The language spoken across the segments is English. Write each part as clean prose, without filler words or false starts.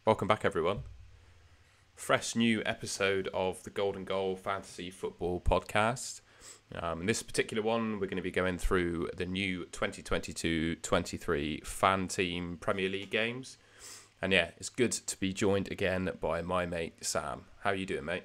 Welcome back, everyone. Fresh new episode of the Golden Goal Fantasy Football Podcast. In this particular one, we're going to be going through the new 2022-23 FanTeam Premier League games. And yeah, it's good to be joined again by my mate, Sam. How are you doing, mate?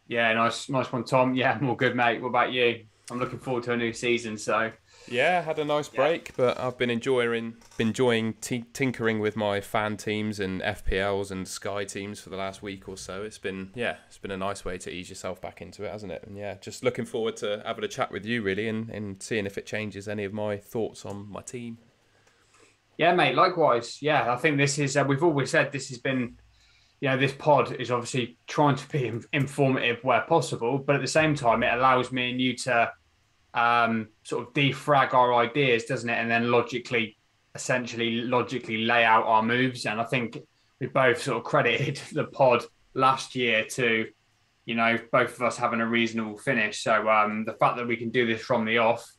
Yeah, nice one, Tom. Yeah, I'm all good, mate. What about you? I'm looking forward to a new season. So, Yeah, had a nice yeah, break, but I've been enjoying tinkering with my fan teams and FPLs and Sky teams for the last week or so. It's been a nice way to ease yourself back into it, hasn't it? And yeah, just looking forward to having a chat with you really and seeing if it changes any of my thoughts on my team. yeah, mate. Likewise. Yeah, I think this is. We've always said this has been. This pod is obviously trying to be informative where possible, but at the same time, it allows me and you to sort of defrag our ideas, doesn't it? And then essentially logically lay out our moves. And I think we both sort of credited the pod last year to, both of us having a reasonable finish. So the fact that we can do this from the off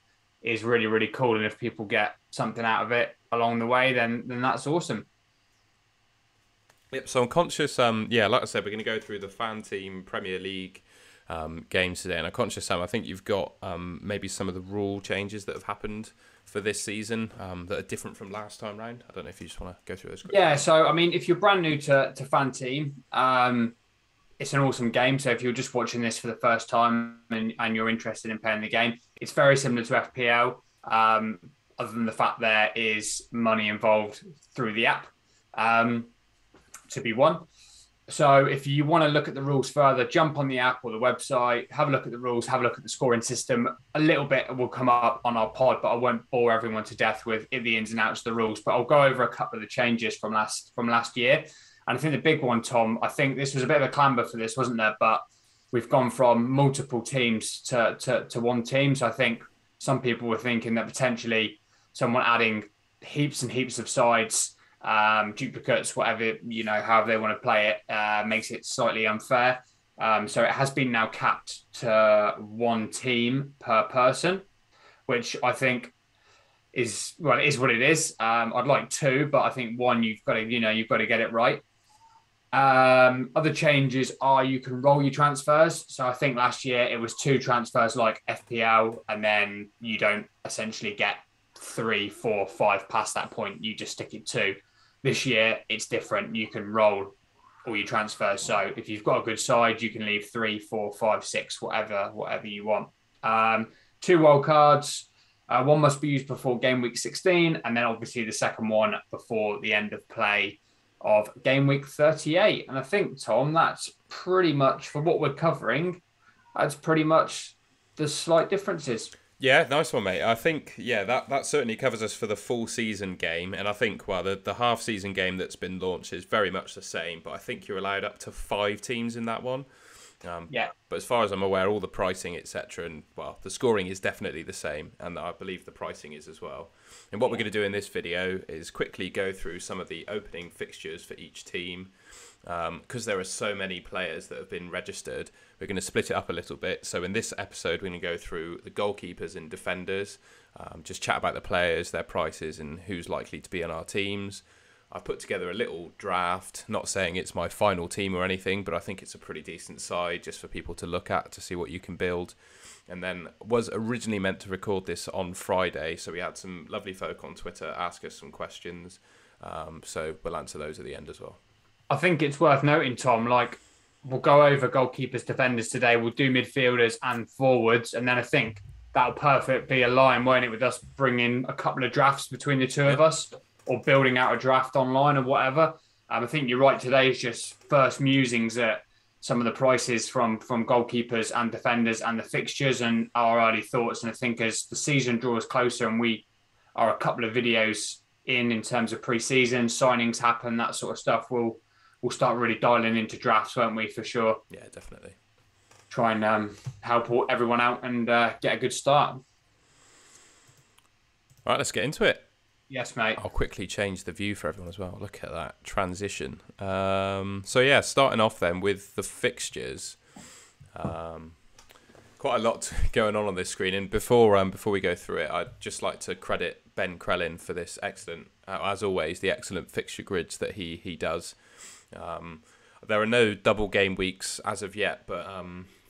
is really, really cool. And if people get something out of it along the way, then that's awesome. Yep. So I'm conscious. Like I said, we're going to go through the FanTeam Premier League games today, and I'm conscious, Sam. I think you've got maybe some of the rule changes that have happened for this season that are different from last time round. I don't know if you just want to go through those quickly. Yeah, so I mean, if you're brand new to FanTeam, it's an awesome game. So if you're just watching this for the first time and you're interested in playing the game, it's very similar to FPL, other than the fact there is money involved through the app to be won. So if you want to look at the rules further, jump on the app or the website, have a look at the rules, have a look at the scoring system. A little bit will come up on our pod, but I won't bore everyone to death with the ins and outs of the rules. But I'll go over a couple of the changes from last year. And I think the big one, Tom, I think this was a bit of a clamber for this, wasn't there? But we've gone from multiple teams to one team. So I think some people were thinking that potentially someone adding heaps and heaps of sides, duplicates, whatever, however they want to play it, makes it slightly unfair. So it has been now capped to one team per person, which I think it is what it is. I'd like two, but I think one, you've got to get it right. Other changes are you can roll your transfers. So I think last year it was two transfers like FPL, and then you don't essentially get 3, 4, 5 past that point. You just stick it two. This year, it's different. You can roll all your transfers. So if you've got a good side, you can leave 3, 4, 5, 6, whatever you want. 2 wild cards. One must be used before game week 16, and then obviously the second one before the end of play of game week 38. And I think, Tom, that's pretty much, for what we're covering, that's pretty much the slight differences. Yeah, nice one, mate. I think, that certainly covers us for the full season game. And I think, the half season game that's been launched is very much the same. But I think you're allowed up to 5 teams in that one. Yeah. But as far as I'm aware, all the pricing, etc., and, the scoring is definitely the same. And I believe the pricing is as well. And what we're going to do in this video is quickly go through some of the opening fixtures for each team. Because there are so many players that have been registered, we're going to split it up a little bit. So in this episode, we're going to go through the goalkeepers and defenders, just chat about the players, their prices, and who's likely to be on our teams. I've put together a little draft, not saying it's my final team or anything, but I think it's a pretty decent side just for people to look at to see what you can build. And then was originally meant to record this on Friday, so we had some lovely folk on Twitter ask us some questions. So we'll answer those at the end as well. I think it's worth noting, Tom, we'll go over goalkeepers, defenders today. We'll do midfielders and forwards. And then I think that'll perfectly align, won't it, with us bringing a couple of drafts between the two of us or building out a draft online or whatever. I think you're right. Today is just first musings at some of the prices from goalkeepers and defenders and the fixtures and our early thoughts. And I think as the season draws closer and we are a couple of videos in terms of pre-season, signings happen, that sort of stuff, we'll start really dialing into drafts, won't we, for sure? Yeah, definitely. Try and help everyone out and get a good start. All right, let's get into it. Yes, mate. I'll quickly change the view for everyone as well. Look at that transition. Starting off then with the fixtures. Quite a lot going on this screen. And before we go through it, I'd just like to credit Ben Krellin for this excellent as always, the excellent fixture grids that he does. There are no double game weeks as of yet, but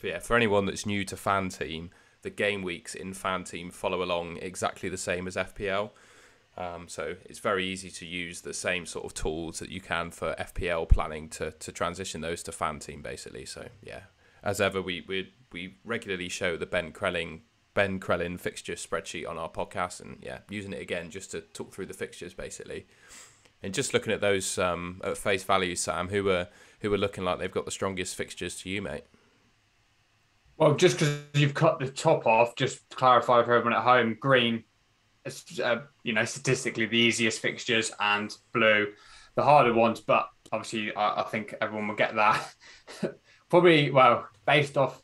yeah, for anyone that's new to FanTeam, the game weeks in FanTeam follow along exactly the same as FPL. So it's very easy to use the same sort of tools that you can for FPL planning to transition those to FanTeam, basically. So yeah, as ever, we regularly show the Ben Krellin fixture spreadsheet on our podcast, and yeah, using it again just to talk through the fixtures, basically. And just looking at those at face value, Sam, who are looking like they've got the strongest fixtures to you, mate? Well, just because you've cut the top off, just to clarify for everyone at home, green, statistically the easiest fixtures, and blue, the harder ones. But obviously, I think everyone will get that. Probably, well, based off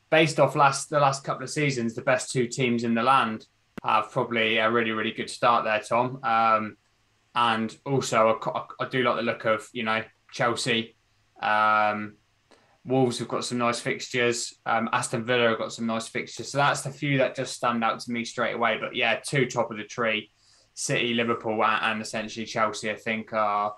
the last couple of seasons, the best two teams in the land have probably a really, really good start there, Tom. And also, I do like the look of, Chelsea. Wolves have got some nice fixtures. Aston Villa have got some nice fixtures. So that's the few that just stand out to me straight away. But yeah, two top of the tree, City, Liverpool, and essentially Chelsea, I think are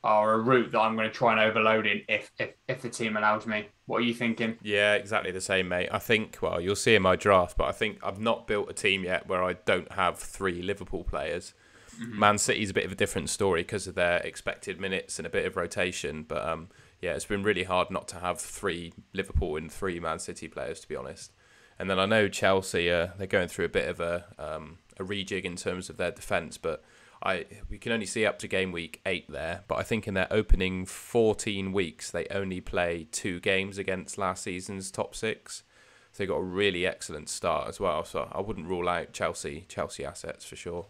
a route that I'm going to try and overload in if the team allows me. What are you thinking? Yeah, exactly the same, mate. I think, well, you'll see in my draft, but I think I've not built a team yet where I don't have 3 Liverpool players. Mm-hmm. Man City's a bit of a different story because of their expected minutes and a bit of rotation. But yeah, it's been really hard not to have 3 Liverpool and 3 Man City players, to be honest. And then I know Chelsea, they're going through a bit of a rejig in terms of their defence, but we can only see up to game week 8 there. But I think in their opening 14 weeks, they only play 2 games against last season's top 6. So they got a really excellent start as well. So I wouldn't rule out Chelsea assets for sure.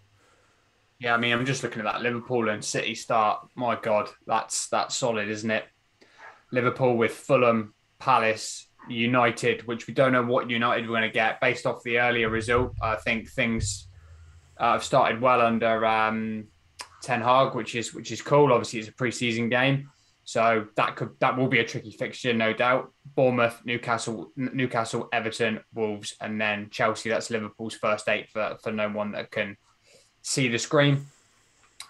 Yeah, I mean, I'm just looking at that Liverpool and City start. My God, that's solid, isn't it? Liverpool with Fulham, Palace, United, which we don't know what United we're going to get based off the earlier result. I think things have started well under Ten Hag, which is cool. Obviously, it's a pre-season game, so that will be a tricky fixture, no doubt. Bournemouth, Newcastle, Everton, Wolves, and then Chelsea. That's Liverpool's first 8 for no one that can see the screen.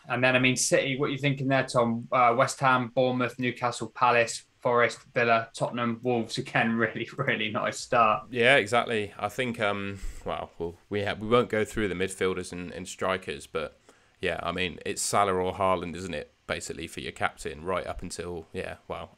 And then, I mean, City, what are you thinking there, Tom? West Ham, Bournemouth, Newcastle, Palace, Forest, Villa, Tottenham, Wolves. Again, really, really nice start. Yeah, exactly. I think, we won't go through the midfielders and strikers, but yeah, I mean, it's Salah or Haaland, isn't it, basically, for your captain, right up until,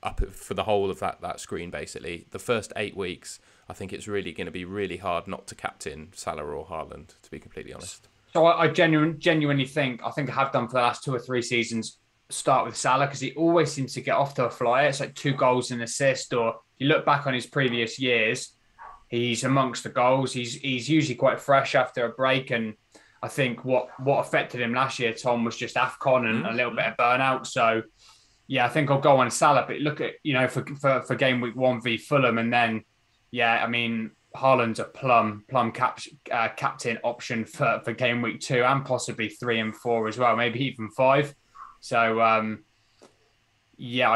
up for the whole of that screen, basically. The first 8 weeks, I think it's really going to be really hard not to captain Salah or Haaland, to be completely honest. So I genuinely think I have done for the last 2 or 3 seasons, start with Salah, because he always seems to get off to a flyer. It's like 2 goals and assist, or you look back on his previous years, he's amongst the goals. He's usually quite fresh after a break, and I think what affected him last year, Tom, was just AFCON and a little bit of burnout. So yeah, I think I'll go on Salah. But look at for game week 1 v Fulham, and then I mean, Haaland's a plum captain option for game week 2 and possibly 3 and 4 as well, maybe even 5. So, I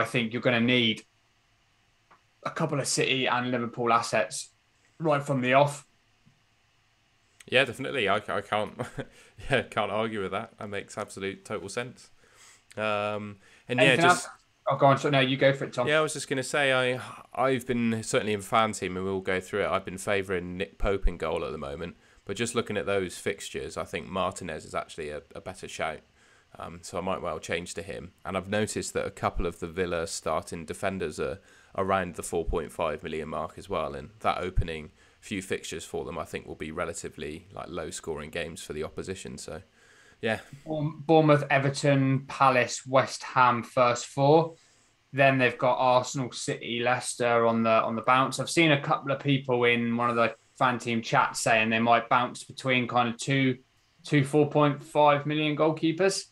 think you're going to need a couple of City and Liverpool assets right from the off. Yeah, definitely. I can't can't argue with that. That makes absolute total sense. And anything else? Oh, go on. So no, you go for it, Tom. Yeah, I was just going to say, I've been, certainly in FanTeam, and we'll go through it, I've been favouring Nick Pope in goal at the moment. But just looking at those fixtures, I think Martinez is actually a better shout. So I might well change to him. And I've noticed that a couple of the Villa starting defenders are around the 4.5 million mark as well. And that opening few fixtures for them, I think, will be relatively low-scoring games for the opposition. So, yeah. Bournemouth, Everton, Palace, West Ham, first 4. Then they've got Arsenal, City, Leicester on the bounce. I've seen a couple of people in one of the FanTeam chats saying they might bounce between kind of two 4.5 million goalkeepers.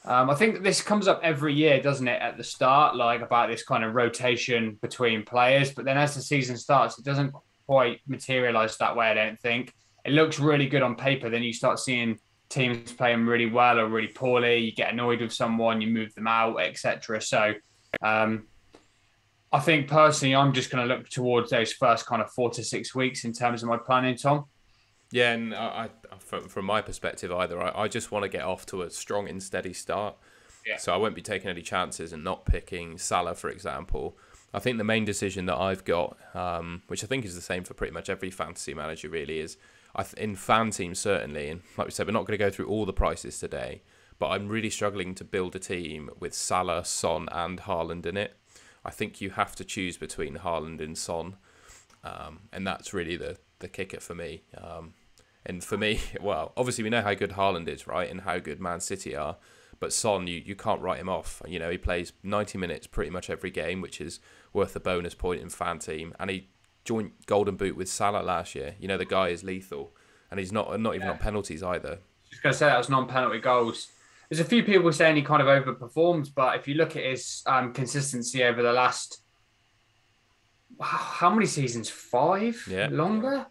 I think this comes up every year, doesn't it, at the start, about this kind of rotation between players. But then as the season starts, it doesn't quite materialise that way, I don't think. It looks really good on paper. Then you start seeing teams playing really well or really poorly. You get annoyed with someone, you move them out, etc. So I think personally, I'm just going to look towards those first kind of 4 to 6 weeks in terms of my planning, Tom. Yeah, and from my perspective either, I just want to get off to a strong and steady start. Yeah. So I won't be taking any chances and not picking Salah, for example. I think the main decision that I've got, which I think is the same for pretty much every fantasy manager really, is in FanTeam certainly, and like we said, we're not going to go through all the prices today, but I'm really struggling to build a team with Salah, Son and Haaland in it. I think you have to choose between Haaland and Son, and that's really the kicker for me. And for me, well, obviously we know how good Haaland is, right, and how good Man City are. But Son, you can't write him off. You know, he plays 90 minutes pretty much every game, which is worth a bonus point in FanTeam. And he joined Golden Boot with Salah last year. You know, the guy is lethal. And he's not even on penalties either. Just going to say that was non-penalty goals. There's a few people saying he kind of overperformed, but if you look at his consistency over the last, how many seasons? 5? Yeah. Longer?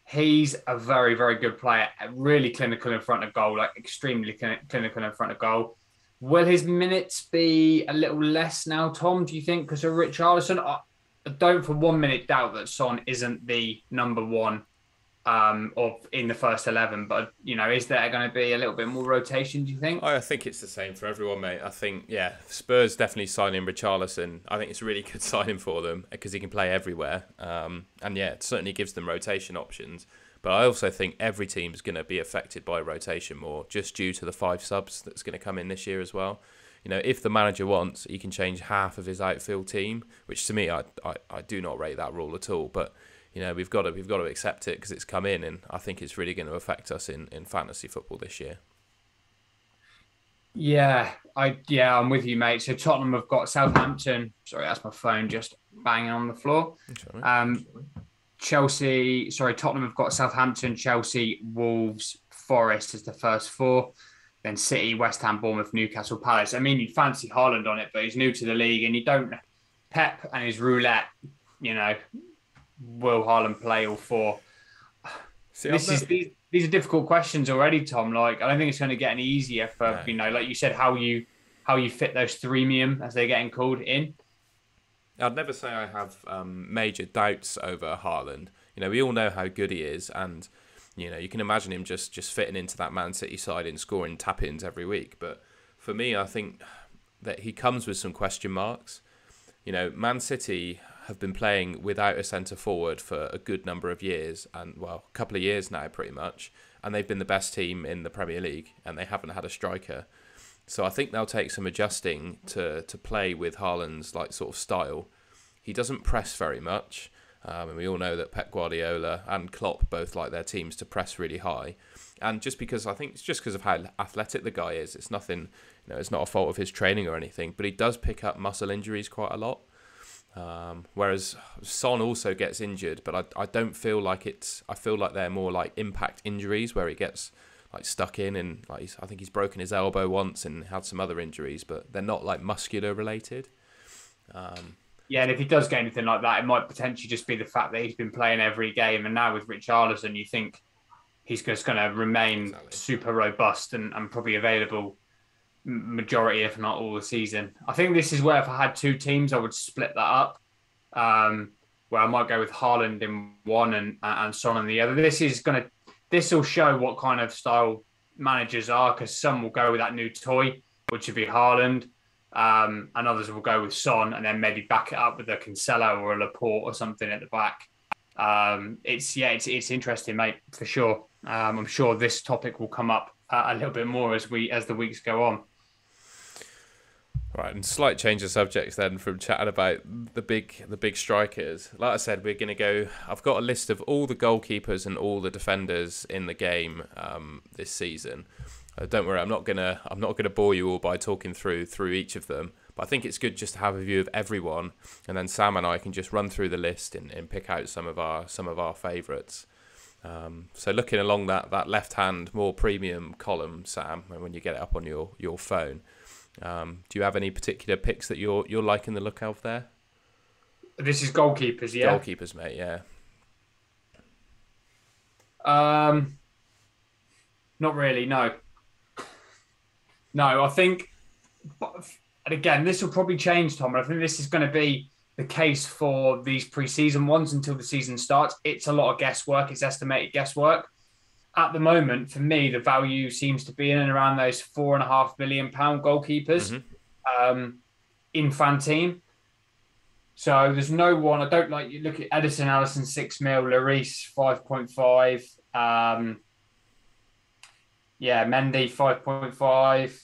He's a very, very good player. Really clinical in front of goal, like extremely clinical in front of goal. Will his minutes be a little less now, Tom, do you think, because of Richarlison? I don't for 1 minute doubt that Son isn't the number one in the first 11, but you know, is there going to be a little bit more rotation, do you think? I think it's the same for everyone, mate. I think, yeah, Spurs definitely signing Richarlison. I think it's a really good signing for them because he can play everywhere. And yeah, it certainly gives them rotation options. But I also think every team's going to be affected by rotation more, just due to the 5 subs that's going to come in this year as well. You know, if the manager wants, he can change half of his outfield team, which to me, I do not rate that rule at all. But you know, we've got to accept it because it's come in, and I think it's really going to affect us in fantasy football this year. Yeah, I'm with you, mate. So Tottenham have got Southampton. Sorry, that's my phone just banging on the floor. Tottenham have got Southampton, Chelsea, Wolves, Forest as the first 4. Then City, West Ham, Bournemouth, Newcastle, Palace. I mean, you'd fancy Haaland on it, but he's new to the league, and you don't. Pep and his roulette, you know. Will Haaland play all 4? These are difficult questions already, Tom. Like, I don't think it's going to get any easier for you know, like you said, how you fit those threemium, as they're getting called, in. I'd never say I have major doubts over Haaland. You know, we all know how good he is, and you know, you can imagine him just fitting into that Man City side and scoring tap-ins every week. But for me, I think that he comes with some question marks. You know, Man City have been playing without a centre forward for a good number of years, and well, a couple of years now pretty much, and they've been the best team in the Premier League, and they haven't had a striker. So I think they'll take some adjusting to play with Haaland's like sort of style. He doesn't press very much, and we all know that Pep Guardiola and Klopp both like their teams to press really high. And just because I think it's just because of how athletic the guy is, it's nothing, you know, it's not a fault of his training or anything, but he does pick up muscle injuries quite a lot. Whereas Son also gets injured, but I don't feel like it's. I feel like they're more like impact injuries where he gets like stuck in, and like I think he's broken his elbow once and had some other injuries, but they're not like muscular related. Yeah, and if he does get anything like that, it might potentially just be the fact that he's been playing every game, and now with Richarlison, you think he's just going to remain super robust and probably available majority, if not all, the season. I think this is where if I had 2 teams, I would split that up. Where I might go with Haaland in one and Son in the other. This will show what kind of style managers are, because some will go with that new toy, which would be Haaland, and others will go with Son, and then maybe back it up with a Cancelo or a Laporte or something at the back. It's interesting, mate, for sure. I'm sure this topic will come up a little bit more as the weeks go on. Right, and slight change of subjects then from chatting about the big strikers. Like I said, we're going to go. I've got a list of all the goalkeepers and all the defenders in the game this season. Don't worry, I'm not gonna bore you all by talking through each of them. But I think it's good just to have a view of everyone, and then Sam and I can just run through the list and pick out some of our favourites. So looking along that left hand more premium column, Sam, when you get it up on your phone. Do you have any particular picks that you're liking the look of there? This is goalkeepers, yeah. Goalkeepers, mate, yeah. Not really, no. No, I think, and again, this will probably change, Tom. I think this is going to be the case for these pre-season ones until the season starts. It's a lot of guesswork. It's estimated guesswork. at the moment, for me, the value seems to be in and around those £4.5 million goalkeepers in FanTeam. So there's no one. I don't like. You look at Edison, Allison 6 mil, Lloris 5.5. Mendy 5.5.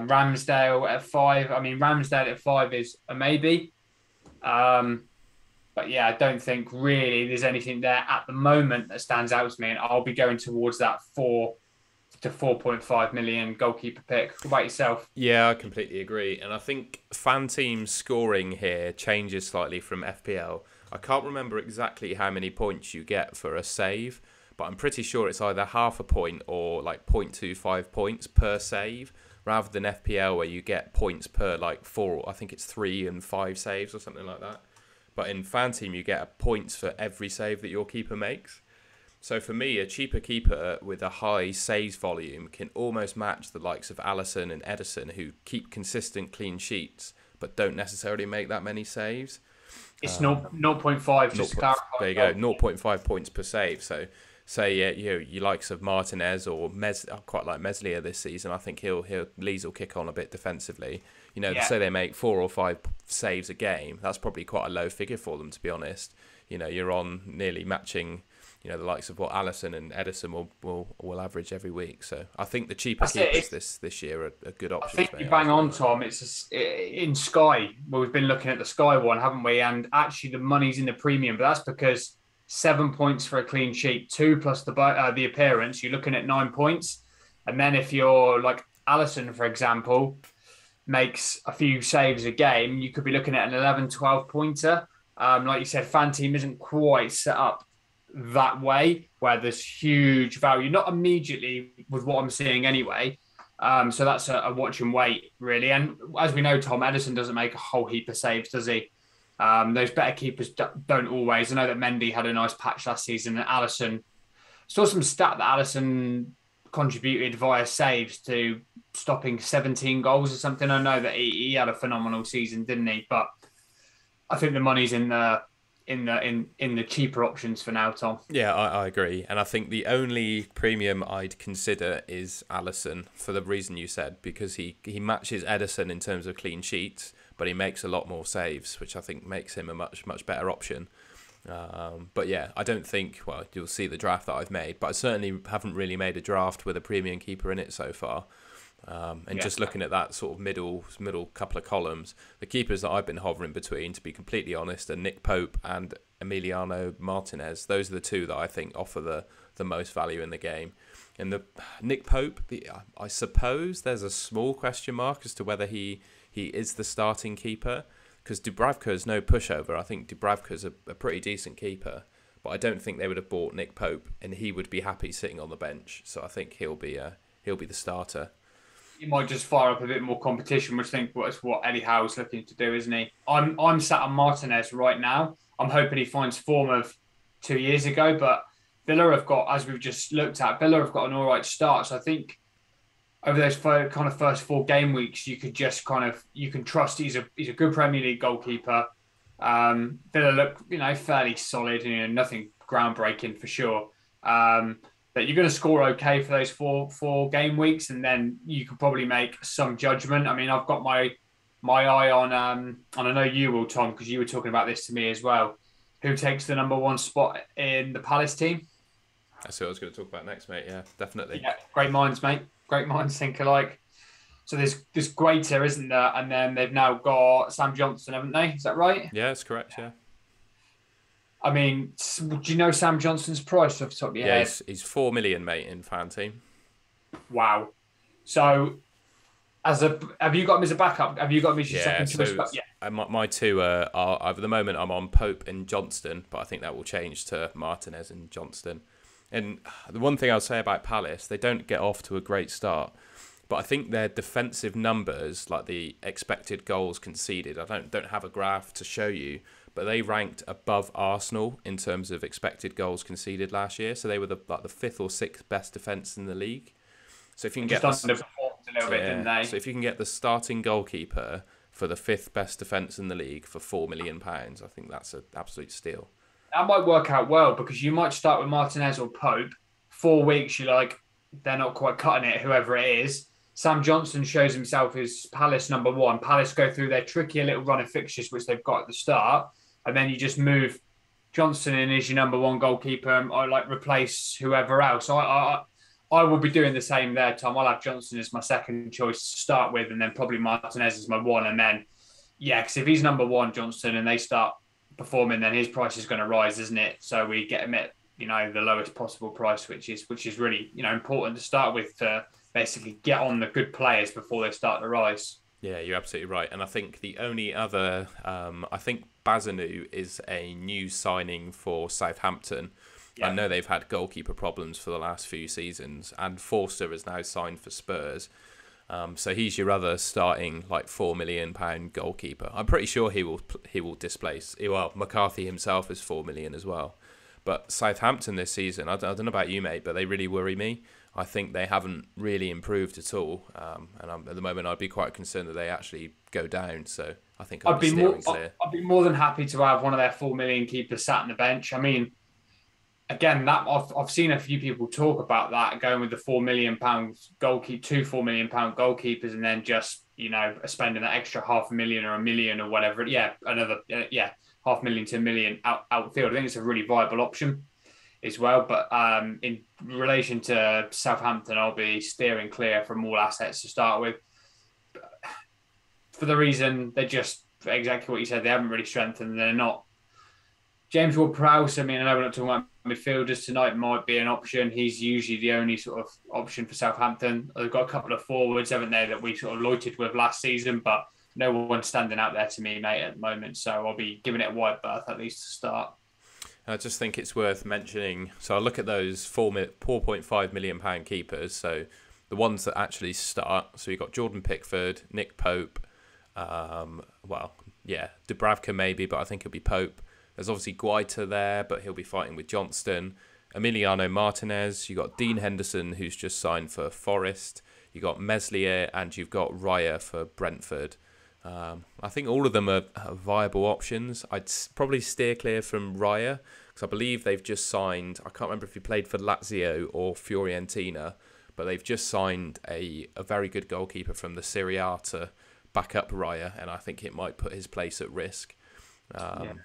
Ramsdale at 5. I mean, Ramsdale at 5 is a maybe. But yeah, I don't think really there's anything there at the moment that stands out to me, and I'll be going towards that 4 to 4.5 million goalkeeper pick. What about yourself? Yeah, I completely agree. And I think FanTeam scoring here changes slightly from FPL. I can't remember exactly how many points you get for a save, but I'm pretty sure it's either half a point or like 0.25 points per save, rather than FPL where you get points per like 4, I think it's 3 and 5 saves or something like that. But in FanTeam, you get points for every save that your keeper makes. So for me, a cheaper keeper with a high saves volume can almost match the likes of Alisson and Edison, who keep consistent clean sheets but don't necessarily make that many saves. It's 0.5. Just there you go, 0.5 points per save. So say you likes of Martinez or I quite like Meslier this season. I think Leeds will kick on a bit defensively. Say they make 4 or 5 saves a game. That's probably quite a low figure for them, to be honest. You're on nearly matching, the likes of what Alisson and Edison will average every week. So I think the cheaper keepers this year are a good option. I think you bang on, Tom. It's in Sky. Well, we've been looking at the Sky one, haven't we? And actually, the money's in the premium, but that's because 7 points for a clean sheet, 2 plus the appearance. You're looking at 9 points, and then if you're like Alisson, for example, makes a few saves a game, you could be looking at an 11, 12 pointer. Like you said, FanTeam isn't quite set up that way, where there's huge value, not immediately with what I'm seeing anyway. So that's a watch and wait, really. And as we know, Tom, Edison doesn't make a whole heap of saves, does he? Those better keepers don't always. I know that Mendy had a nice patch last season, and Alisson, saw some stat that Alisson contributed via saves to stopping 17 goals or something. I know that he had a phenomenal season, didn't he? But I think the money's in the cheaper options for now, Tom. Yeah, I agree. And I think the only premium I'd consider is Alisson, for the reason you said, because he matches Edison in terms of clean sheets, but he makes a lot more saves, which I think makes him a much better option. But yeah, I don't think, well, you'll see the draft that I've made, but I certainly haven't really made a draft with a premium keeper in it so far. Just looking at that sort of middle couple of columns, the keepers that I've been hovering between, to be completely honest, are Nick Pope and Emiliano Martinez. Those are the two that I think offer the most value in the game. And the Nick Pope, I suppose there's a small question mark as to whether he is the starting keeper, because Dubravka is no pushover. I think Dubravka is a pretty decent keeper, but I don't think they would have bought Nick Pope, and he would be happy sitting on the bench. So I think he'll be the starter. He might just fire up a bit more competition, which I think is what Eddie Howe's looking to do, isn't he? I'm sat on Martinez right now. I'm hoping he finds form of 2 years ago, but Villa have got, as we've just looked at, Villa have got an all right start. So I think over those first 4 game weeks, you could just you can trust he's a good Premier League goalkeeper. Villa look, fairly solid, nothing groundbreaking for sure. That you're going to score okay for those four game weeks, and then you can probably make some judgment. I mean, I've got my eye on, and I know you will, Tom, because you were talking about this to me as well. Who takes the number 1 spot in the Palace team? That's what I was going to talk about next, mate. Yeah, definitely. Yeah, great minds, mate. Great minds think alike. So there's Greater, isn't there? And then they've now got Sam Johnson, haven't they? Is that right? Yeah, that's correct, yeah. I mean, do you know Sam Johnson's price off the top of your head? Yeah, he's 4 million, mate, in FanTeam. Wow. So, have you got him as a backup? Have you got him as your second choice? Yeah. My two are at the moment I'm on Pope and Johnston, but I think that will change to Martinez and Johnston. And the one thing I'll say about Palace, they don't get off to a great start, but I think their defensive numbers, like the expected goals conceded, I don't have a graph to show you, but they ranked above Arsenal in terms of expected goals conceded last year. So they were the 5th or 6th best defence in the league. So if you can get underperformed a little bit, didn't they? So if you can get the starting goalkeeper for the 5th best defence in the league for £4 million, I think that's an absolute steal. That might work out well, because you might start with Martinez or Pope, 4 weeks, you're like, they're not quite cutting it, whoever it is. Sam Johnstone shows himself as Palace number one. Palace go through their trickier little run of fixtures, which they've got at the start, and then you just move Johnstone in as your number one goalkeeper, or like replace whoever else. I will be doing the same there, Tom. I'll have Johnstone as my second choice to start with, and then probably Martinez as my one. And then, yeah, because if he's number one, Johnstone, and they start performing, then his price is going to rise, isn't it? So we get him at, you know, the lowest possible price, which is really, you know, important to start with to basically get on the good players before they start to rise. Yeah, you're absolutely right. And I think the only other, I think Bazanu is a new signing for Southampton. Yeah. I know they've had goalkeeper problems for the last few seasons, and Forster is now signed for Spurs. So he's your other starting like £4 million goalkeeper. I'm pretty sure he will displace. Well, McCarthy himself is 4 million as well. But Southampton this season, I don't know about you, mate, but they really worry me. I think they haven't really improved at all, and at the moment I'd be quite concerned that they actually go down. So I think I'd be more than happy to have one of their 4 million keepers sat on the bench. I mean, again, that I've seen a few people talk about that, going with the £4 million goalkeeper, two £4 million goalkeepers, and then just, you know, spending that extra $500,000 or $1 million or whatever. Yeah, another $500,000 to $1 million outfield. I think it's a really viable option as well. But in relation to Southampton, I'll be steering clear from all assets to start with, for the reason they're just exactly what you said. They haven't really strengthened. They're not. James Ward-Prowse, I mean, I know we're not talking about midfielders tonight, might be an option. He's usually the only sort of option for Southampton. They've got a couple of forwards, haven't they, that we sort of loitered with last season, but no one's standing out there to me, mate, at the moment. So I'll be giving it a wide berth at least to start. I just think it's worth mentioning. So I look at those £4.5 million keepers. So the ones that actually start. So you've got Jordan Pickford, Nick Pope. Dubravka maybe, but I think it'll be Pope. There's obviously Guaita there, but he'll be fighting with Johnston. Emiliano Martinez. You've got Dean Henderson, who's just signed for Forest. You've got Meslier, and you've got Raya for Brentford. I think all of them are viable options. I'd probably steer clear from Raya, because I believe they've just signed, I can't remember if he played for Lazio or Fiorentina, but they've just signed a very good goalkeeper from the Serie A to back up Raya, and I think it might put his place at risk. I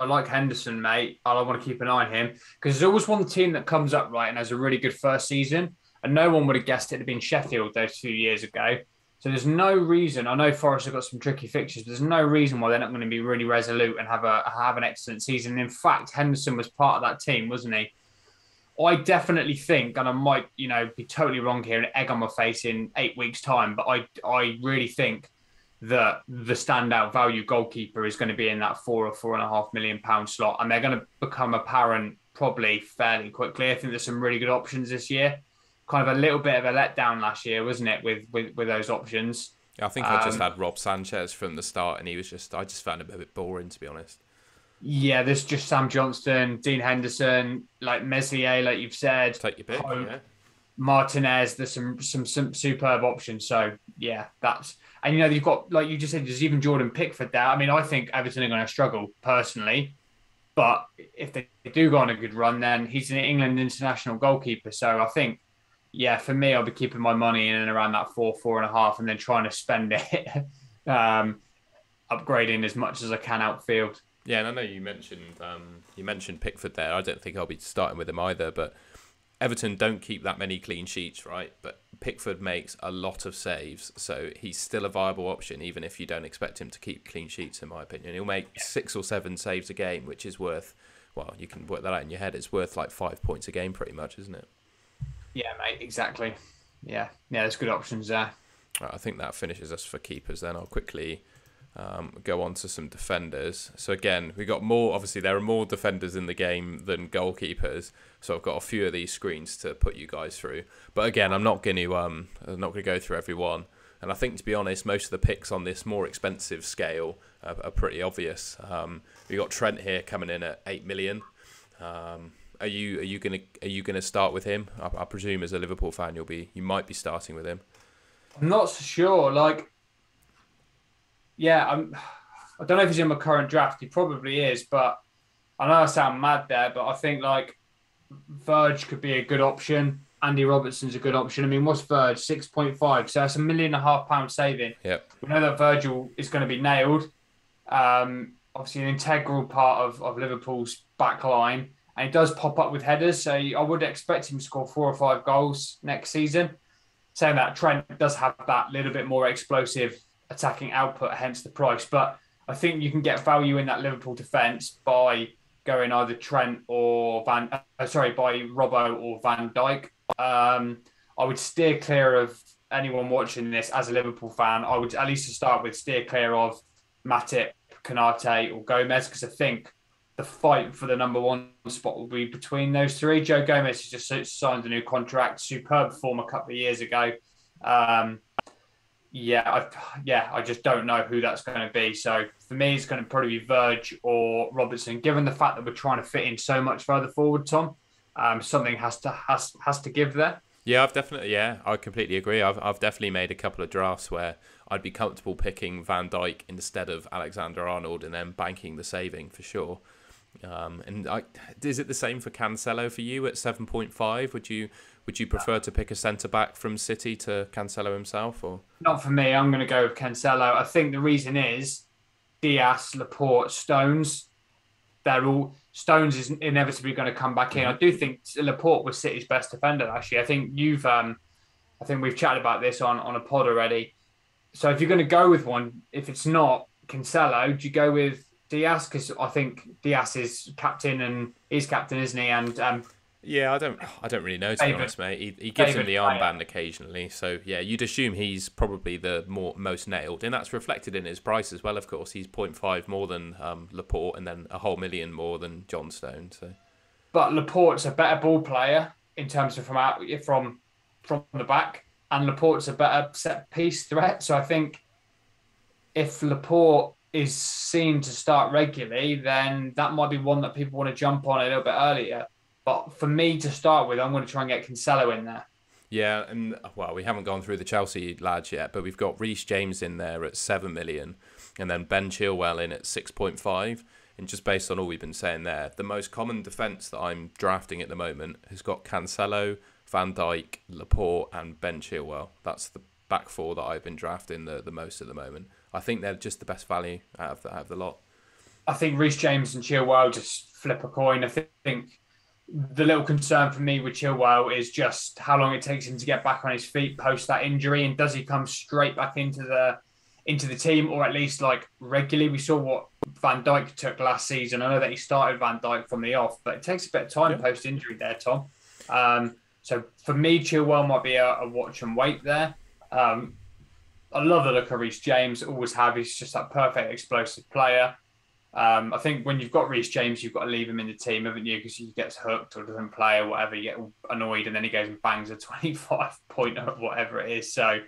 like Henderson, mate. I want to keep an eye on him, because there's always one team that comes up right and has a really good first season, and no one would have guessed it had been Sheffield those 2 years ago. So there's no reason. I know Forest have got some tricky fixtures, but there's no reason why they're not going to be really resolute and have an excellent season. In fact, Henderson was part of that team, wasn't he? I definitely think, and I might, you know, be totally wrong here and egg on my face in 8 weeks' time, but I really think that the standout value goalkeeper is going to be in that £4 or £4.5 million slot, and they're going to become apparent probably fairly quickly. I think there's some really good options this year. Kind of a little bit of a letdown last year, wasn't it, with those options? I think I just had Rob Sanchez from the start, and I just found him a bit boring, to be honest. Yeah, there's just Sam Johnstone, Dean Henderson, like Meslier, like you've said. Take your pick. Pope, yeah. Martinez. There's some superb options. So yeah, and you know, you've got, like you just said, there's even Jordan Pickford there. I mean, I think Everton are going to struggle personally, but if they do go on a good run, then he's an England international goalkeeper. So I think, yeah, for me, I'll be keeping my money in and around that 4.5, and then trying to spend it upgrading as much as I can outfield. Yeah, and I know you mentioned Pickford there. I don't think I'll be starting with him either, but Everton don't keep that many clean sheets, right? But Pickford makes a lot of saves, so he's still a viable option, even if you don't expect him to keep clean sheets, in my opinion. He'll make 6 or 7 saves a game, which is worth, well, you can work that out in your head. It's worth like 5 points a game pretty much, isn't it? Yeah, mate, exactly. Yeah, there's good options there. I think that finishes us for keepers then. I'll quickly go on to some defenders. So again, we got more, obviously there are more defenders in the game than goalkeepers, so I've got a few of these screens to put you guys through. But again, I'm not going to go through every one. And I think, to be honest, most of the picks on this more expensive scale are pretty obvious. We got Trent here coming in at 8 million. Are you gonna start with him? I presume as a Liverpool fan you might be starting with him. I'm not so sure. I don't know if he's in my current draft. He probably is, but I know I sound mad there. But I think Verge could be a good option. Andy Robertson's a good option. I mean, what's Verge? 6.5. So that's £1.5 million saving. Yep. We know that Virgil is going to be nailed. Obviously, an integral part of Liverpool's back line. And he does pop up with headers. So I would expect him to score 4 or 5 goals next season. Saying that, Trent does have that little bit more explosive attacking output, hence the price. But I think you can get value in that Liverpool defence by going either Trent or by Robbo or Van Dijk. I would steer clear of anyone watching this as a Liverpool fan. I would at least to start with steer clear of Matip, Konate or Gomez, because I think the fight for the number 1 spot will be between those three. Joe Gomez has just signed a new contract, superb form a couple of years ago. I just don't know who that's going to be. So for me, it's going to probably be Verge or Robertson. Given the fact that we're trying to fit in so much further forward, Tom, something has to give there. Yeah, I completely agree. I've definitely made a couple of drafts where I'd be comfortable picking Van Dijk instead of Alexander-Arnold and then banking the saving for sure. Is it the same for Cancelo for you at 7.5? Would you prefer to pick a centre back from City to Cancelo himself, or not for me? I'm going to go with Cancelo. I think the reason is Diaz, Laporte, Stones. Stones is inevitably going to come back in. I do think Laporte was City's best defender last year. I think we've chatted about this on a pod already. So if you're going to go with one, if it's not Cancelo, do you go with Diaz? Because I think Diaz is captain, isn't he? And I don't really know, to be honest, mate. He gives him the armband occasionally, so yeah, you'd assume he's probably the most nailed, and that's reflected in his price as well. Of course, he's 0.5 more than Laporte, and then a whole million more than John Stone. So, but Laporte's a better ball player in terms of from the back, and Laporte's a better set piece threat. So I think if Laporte is seen to start regularly, then that might be one that people want to jump on a little bit earlier. But for me to start with, I'm going to try and get Cancelo in there. Yeah, and we haven't gone through the Chelsea lads yet, but we've got Reece James in there at 7 million, and then Ben Chilwell in at 6.5. And just based on all we've been saying there, the most common defence that I'm drafting at the moment has got Cancelo, Van Dijk, Laporte, and Ben Chilwell. That's the back four that I've been drafting the most at the moment. I think they're just the best value out of the lot. I think Reece James and Chilwell just flip a coin. I think the little concern for me with Chilwell is just how long it takes him to get back on his feet post that injury, and does he come straight back into the team, or at least like regularly? We saw what Van Dijk took last season. I know that he started Van Dijk from the off, but it takes a bit of time post injury there, Tom. So for me, Chilwell might be a watch and wait there. I love the look of Reece James, always have. He's just that perfect explosive player. I think when you've got Reece James, you've got to leave him in the team, haven't you? Because he gets hooked or doesn't play or whatever, you get annoyed, and then he goes and bangs a 25-pointer or whatever it is. So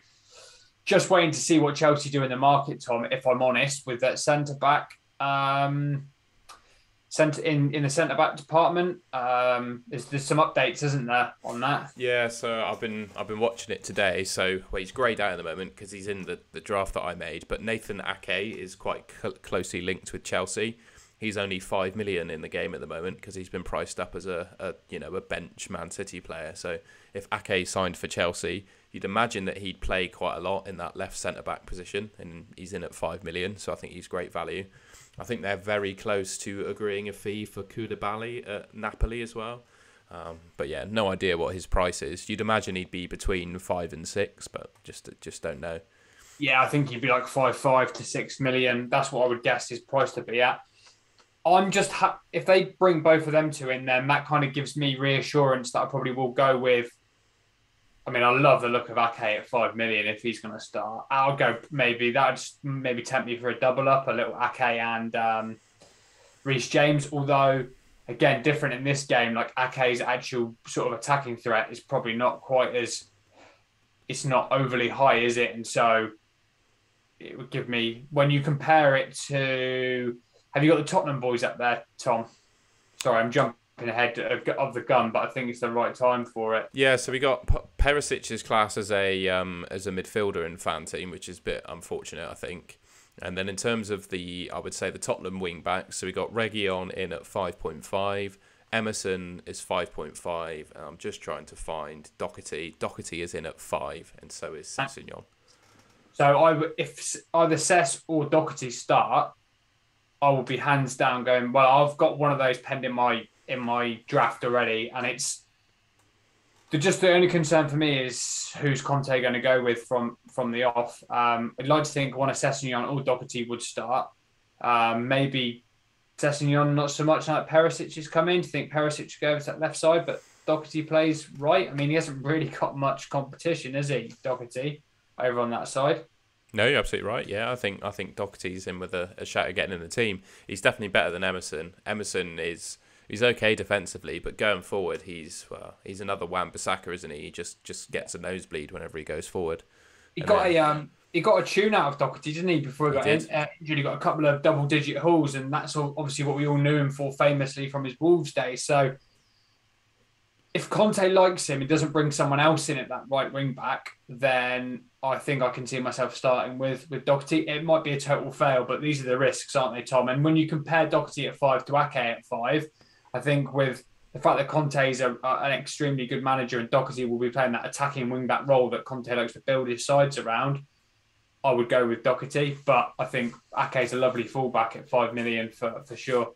just waiting to see what Chelsea do in the market, Tom, if I'm honest, with that centre-back. In the centre-back department, there's some updates, isn't there, on that? Yeah, so I've been watching it today. So he's greyed out at the moment because he's in the draft that I made. But Nathan Ake is quite closely linked with Chelsea. He's only 5 million in the game at the moment because he's been priced up as a bench Man City player. So if Ake signed for Chelsea, you'd imagine that he'd play quite a lot in that left centre-back position, and he's in at 5 million. So I think he's great value. I think they're very close to agreeing a fee for Koulibaly at Napoli as well. But yeah, no idea what his price is. You'd imagine he'd be between 5 and 6, but just don't know. Yeah, I think he'd be like 5 to 6 million. That's what I would guess his price to be at. I'm just if they bring both of them two in, then that kind of gives me reassurance that I probably will go with. I mean, I love the look of Ake at 5 million if he's going to start. I'll go that would just maybe tempt me for a double up, a little Ake and Reece James. Although, again, different in this game, like Ake's actual sort of attacking threat is probably not quite as, it's not overly high, is it? And so it would give me, when you compare it to, have you got the Tottenham boys up there, Tom? Sorry, I'm jumping ahead of the gun, but I think it's the right time for it. Yeah, so we got Perisic's class as a midfielder in FanTeam, which is a bit unfortunate, I think. And then in terms of I would say the Tottenham wing backs, so we got Reguilon in at 5.5, Emerson is 5.5. And I'm just trying to find Doherty. Doherty is in at 5, and so is Sessegnon. So if either Sess or Doherty start, I will be hands down going, well, I've got one of those penned in my draft already, and it's just the only concern for me is who's Conte going to go with from the off. I'd like to think one of Sessegnon or Doherty would start. Maybe Sessegnon not so much now that Perisic is coming. Do you think Perisic goes to that left side, but Doherty plays right? I mean, he hasn't really got much competition, has he, Doherty, over on that side? No, you're absolutely right. Yeah, I think Doherty's in with a shout at getting in the team. He's definitely better than Emerson. Emerson he's okay defensively, but going forward, he's another Wan-Bissaka, isn't he? He just gets a nosebleed whenever he goes forward. He got a tune out of Doherty, didn't he? Before he got injured, he got a couple of double-digit hauls, and that's obviously what we all knew him for famously from his Wolves days. So if Conte likes him, he doesn't bring someone else in at that right wing back, then I think I can see myself starting with Doherty. It might be a total fail, but these are the risks, aren't they, Tom? And when you compare Doherty at 5 to Ake at 5, I think with the fact that Conte is an extremely good manager and Doherty will be playing that attacking wing-back role that Conte likes to build his sides around, I would go with Doherty. But I think Ake is a lovely fullback at 5 million for sure.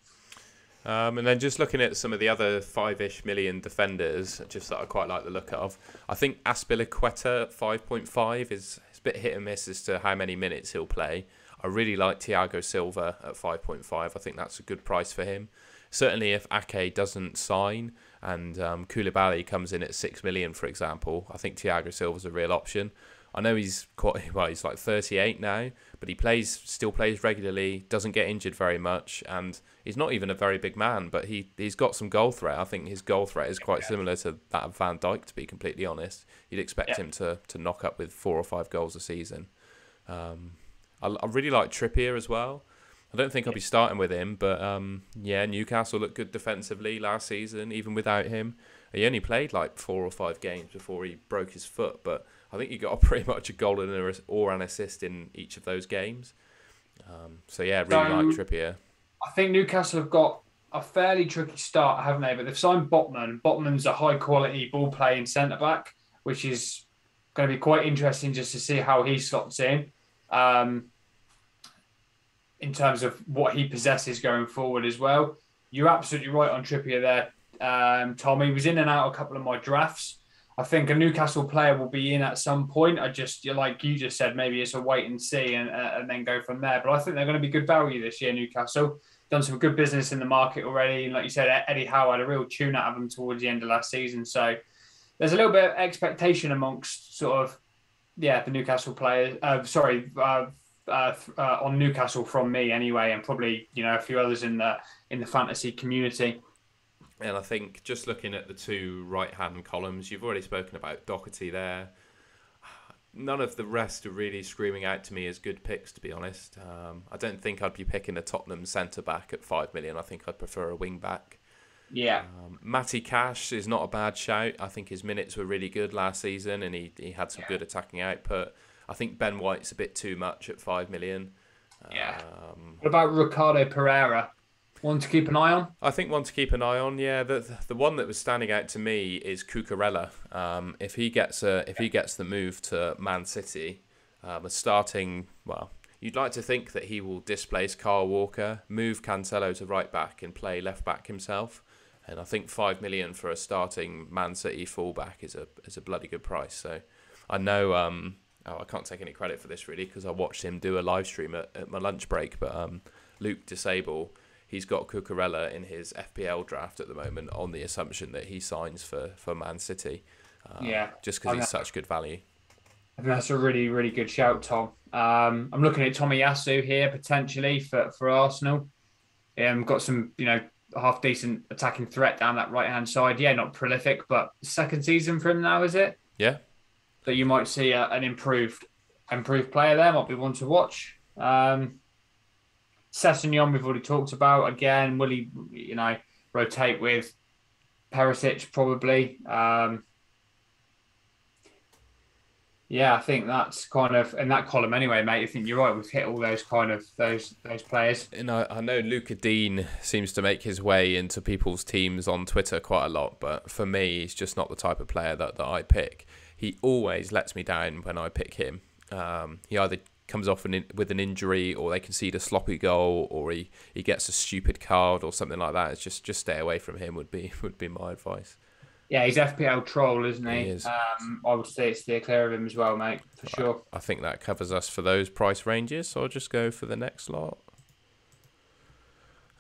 And then just looking at some of the other 5-ish million defenders, just that I quite like the look of. I think Azpilicueta at 5.5 is a bit hit and miss as to how many minutes he'll play. I really like Thiago Silva at 5.5. I think that's a good price for him. Certainly if Ake doesn't sign and Koulibaly comes in at 6 million, for example, I think Thiago Silva's a real option. I know he's he's like 38 now, but he still plays regularly, doesn't get injured very much, and he's not even a very big man, but he's got some goal threat. I think his goal threat is quite similar to that of Van Dijk, to be completely honest. You'd expect him to knock up with 4 or 5 goals a season. I really like Trippier as well. I don't think I'll be starting with him, but Newcastle looked good defensively last season, even without him. He only played like 4 or 5 games before he broke his foot, but I think he got pretty much a goal or an assist in each of those games. Really like Trippier. I think Newcastle have got a fairly tricky start, haven't they? But they've signed Botman. Botman's a high-quality ball-playing centre-back, which is going to be quite interesting just to see how he slots in terms of what he possesses going forward as well. You're absolutely right on Trippier there, Tom. He was in and out a couple of my drafts. I think a Newcastle player will be in at some point. Like you just said, maybe it's a wait and see and then go from there. But I think they're going to be good value this year, Newcastle. Done some good business in the market already. And like you said, Eddie Howe had a real tune out of them towards the end of last season. So there's a little bit of expectation amongst the Newcastle players. On Newcastle from me anyway, and probably a few others in the fantasy community. And I think just looking at the 2 right-hand columns, you've already spoken about Doherty there. None of the rest are really screaming out to me as good picks, to be honest. I don't think I'd be picking a Tottenham centre-back at 5 million. I think I'd prefer a wing-back. Yeah. Matty Cash is not a bad shout. I think his minutes were really good last season and he had some good attacking output. I think Ben White's a bit too much at 5 million. Yeah. What about Ricardo Pereira? One to keep an eye on? I think one to keep an eye on, yeah. The one that was standing out to me is Cucurella. If he gets the move to Man City, you'd like to think that he will displace Kyle Walker, move Cancelo to right back and play left back himself. And I think 5 million for a starting Man City fullback is a bloody good price. So I know I can't take any credit for this really because I watched him do a live stream at my lunch break. But Luke Disable, he's got Cucurella in his FPL draft at the moment on the assumption that he signs for Man City. Just because he's such good value. I think that's a really, really good shout, Tom. I'm looking at Tomiyasu here potentially for Arsenal. Got some, half decent attacking threat down that right hand side. Yeah, not prolific, but second season for him now, is it? Yeah. So you might see an improved player there. Might be one to watch. Sessegnon, we've already talked about. Again, will he, rotate with Perisic probably? Yeah, I think that's kind of in that column anyway, mate. I think you're right. We've hit all those kind of those players. And I know Luca Dean seems to make his way into people's teams on Twitter quite a lot, but for me, he's just not the type of player that I pick. He always lets me down when I pick him. He either comes off with an injury, or they concede a sloppy goal, or he gets a stupid card or something like that. It's just stay away from him would be my advice. Yeah, he's FPL troll, isn't he? He is. I would say steer clear of him as well, mate, for sure. I think that covers us for those price ranges, so I'll just go for the next lot.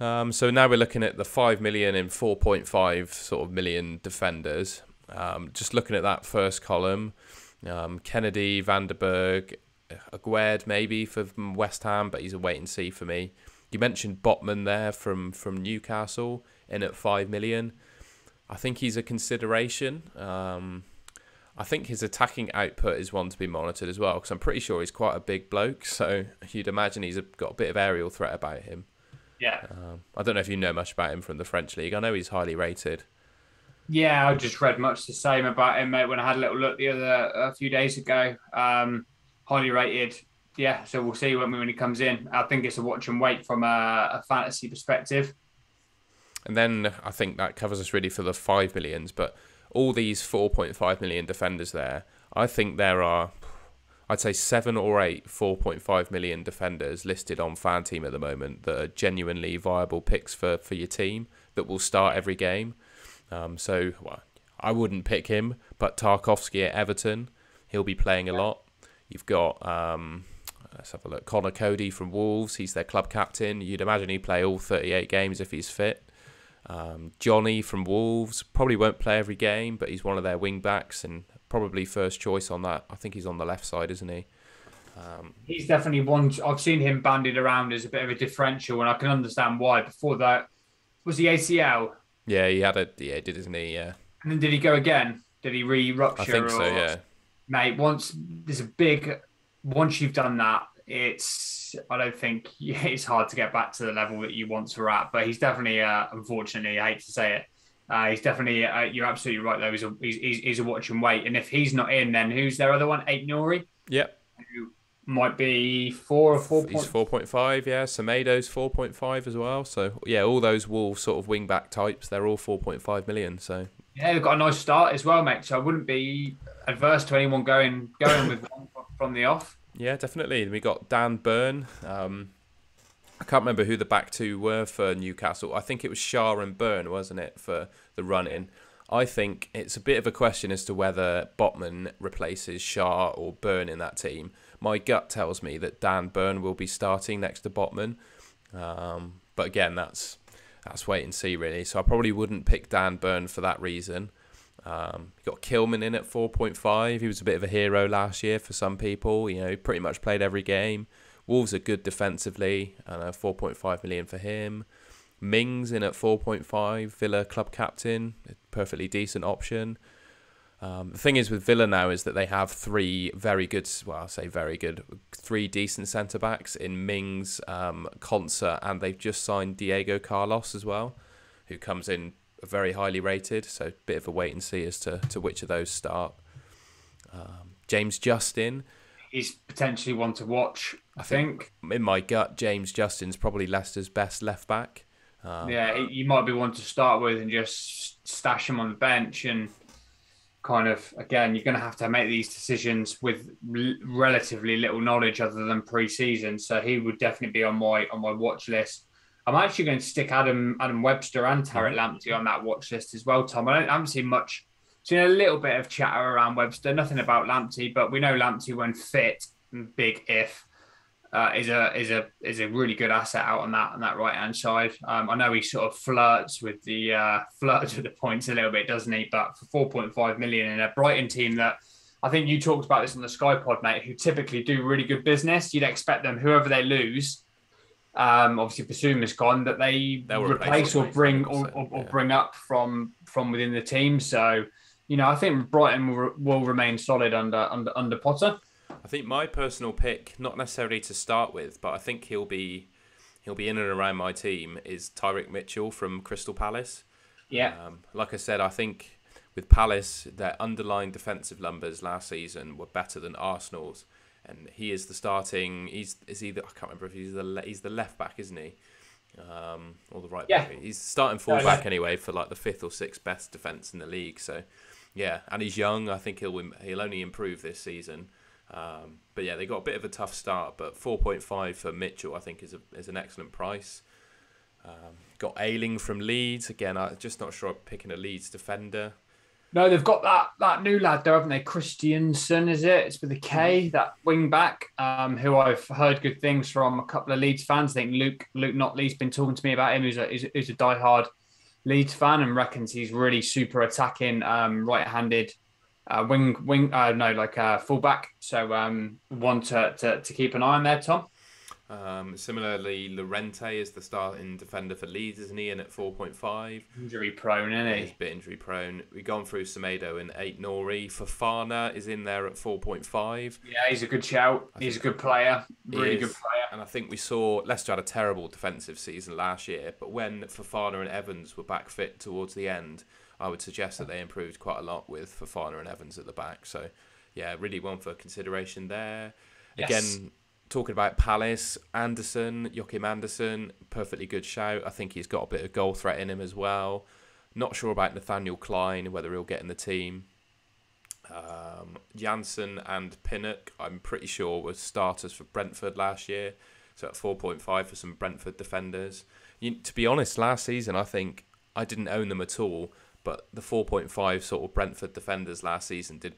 So now we're looking at the 5 million and 4.5 sort of million defenders. Just looking at that first column, Kennedy, Vanderberg, Aguerd maybe for West Ham, but he's a wait and see for me. You mentioned Botman there from Newcastle in at 5 million. I think he's a consideration. I think his attacking output is one to be monitored as well, because I'm pretty sure he's quite a big bloke, so you'd imagine he's got a bit of aerial threat about him. Yeah. I don't know if you know much about him from the French league. I know he's highly rated. Yeah, I just read much the same about him, mate, when I had a little look a few days ago. Highly rated. Yeah, so we'll see when he comes in. I think it's a watch and wait from a fantasy perspective. And then I think that covers us really for the 5 millions. But all these 4.5 million defenders there, I think there are, I'd say 7 or 8 4.5 million defenders listed on FanTeam at the moment that are genuinely viable picks for your team that will start every game. So I wouldn't pick him, but Tarkowski at Everton, he'll be playing a lot. You've got, let's have a look, Connor Cody from Wolves. He's their club captain. You'd imagine he'd play all 38 games if he's fit. Johnny from Wolves probably won't play every game, but he's one of their wing backs and probably first choice on that. I think he's on the left side, isn't he? He's definitely one. I've seen him bandied around as a bit of a differential, and I can understand why. Before that, was the ACL? Yeah, he did his knee, yeah. And then did he go again? Did he re-rupture? I think so, yeah. Mate, once you've done that, I don't think it's hard to get back to the level that you once were at. But he's definitely, unfortunately, I hate to say it, he's definitely. You're absolutely right though. He's a watch and wait. And if he's not in, then who's their other one? Eight Nori. Yep. Who might be 4 or 4. He's 4.5. Yeah. Semedo's 4.5 as well. So yeah, all those Wolves sort of wing back types, they're all 4.5 million. So yeah, they've got a nice start as well, mate. So I wouldn't be adverse to anyone going with one from the off. Yeah, definitely. We got Dan Burn. I can't remember who the back two were for Newcastle. I think it was Shah and Burn, wasn't it, for the run-in? I think it's a bit of a question as to whether Botman replaces Shah or Burn in that team. My gut tells me that Dan Burn will be starting next to Botman. But again, that's wait and see, really. So I probably wouldn't pick Dan Burn for that reason. You got Kilman in at 4.5. He was a bit of a hero last year for some people. You know, he pretty much played every game. Wolves are good defensively. 4.5 million for him. Mings in at 4.5. Villa club captain, a perfectly decent option. The thing is with Villa now is that they have 3 very good, well, I'll say very good, 3 decent centre backs in Mings, Konsa, and they've just signed Diego Carlos as well, who comes in very highly rated, so a bit of a wait and see as to which of those start. James Justin, he's potentially one to watch. I think in my gut, James Justin's probably Leicester's best left back. You might be one to start with and just stash him on the bench, and kind of again, you're going to have to make these decisions with relatively little knowledge other than pre-season. So he would definitely be on my watch list. I'm actually going to stick Adam Webster and Tarek Lamptey on that watch list as well, Tom. I haven't seen much. Seen a little bit of chatter around Webster. Nothing about Lamptey, but we know Lamptey, when fit, big if, is a really good asset out on that right hand side. I know he sort of flirts with the points a little bit, doesn't he? But for 4.5 million in a Brighton team that I think you talked about this on the Sky Pod, mate, who typically do really good business, you'd expect them, whoever they lose. Obviously, Basuma's gone, that they'll replace or bring up from within the team. So, you know, I think Brighton will remain solid under Potter. I think my personal pick, not necessarily to start with, but I think he'll be in and around my team, is Tyrick Mitchell from Crystal Palace. Yeah. Like I said, I think with Palace, their underlying defensive numbers last season were better than Arsenal's, and he is the starting. I can't remember if he's the left back, isn't he? Or the right back. He's starting full back anyway for like the 5th or 6th best defence in the league. So yeah, and he's young. I think he'll only improve this season. But yeah, they got a bit of a tough start, but 4.5 for Mitchell I think is an excellent price. Got Ayling from Leeds. Again, I'm just not sure I'm picking a Leeds defender. No, they've got that new lad there, haven't they? Christiansen, is it? It's with a K, that wing back, who I've heard good things from a couple of Leeds fans. I think Luke Notley's been talking to me about him, who's a diehard Leeds fan and reckons he's really super attacking, right-handed fullback. So one to keep an eye on there, Tom. Similarly, Llorente is the starting defender for Leeds, isn't he? In at 4.5. Injury prone, isn't he? He's a bit injury prone. We've gone through Semedo in 8 Nori. Fofana is in there at 4.5. Yeah, he's a good shout. He's a good player. Really good player. And I think we saw Leicester had a terrible defensive season last year, but when Fofana and Evans were back fit towards the end, I would suggest that they improved quite a lot with Fofana and Evans at the back. So, yeah, really one for consideration there. Yes. Again, talking about Palace, Joachim Anderson, perfectly good shout. I think he's got a bit of goal threat in him as well. Not sure about Nathaniel Klein, whether he'll get in the team. Janssen and Pinnock, I'm pretty sure, were starters for Brentford last year. So at 4.5 for some Brentford defenders. To be honest, last season, I think I didn't own them at all. But the 4.5 sort of Brentford defenders last season did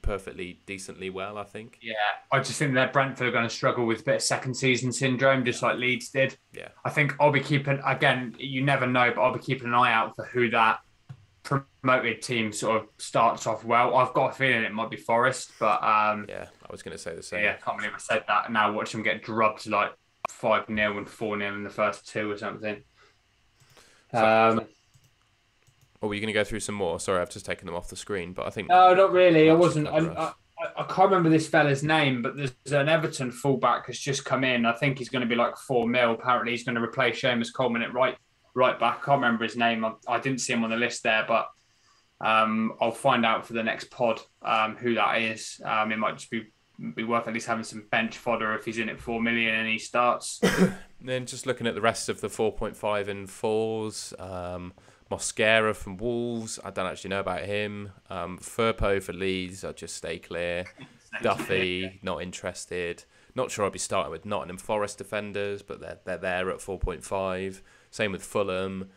decently well, I think. Yeah, I just think that Brentford are going to struggle with a bit of second season syndrome, just like Leeds did. Yeah. I think I'll be keeping, again, you never know, but I'll be keeping an eye out for who that promoted team sort of starts off well. I've got a feeling it might be Forest, but... yeah, I was going to say the same. Yeah, I can't believe I said that. Now watch them get drubbed like 5-0 and 4-0 in the first 2 or something. Or were you going to go through some more? Sorry, I've just taken them off the screen, but I think... No, not really. I wasn't. I can't remember this fella's name, but there's an Everton fullback that's just come in. I think he's going to be like 4 mil. Apparently, he's going to replace Seamus Coleman at right back. I can't remember his name. I didn't see him on the list there, but I'll find out for the next pod who that is. It might just be worth at least having some bench fodder if he's in at 4 million and he starts. Then just looking at the rest of the 4.5 and 4s... Mosquera from Wolves, I don't actually know about him. Firpo for Leeds, I'll just stay clear. Duffy, not interested. Not sure I'll be starting with Nottingham Forest defenders, but they're there at 4.5. Same with Fulham.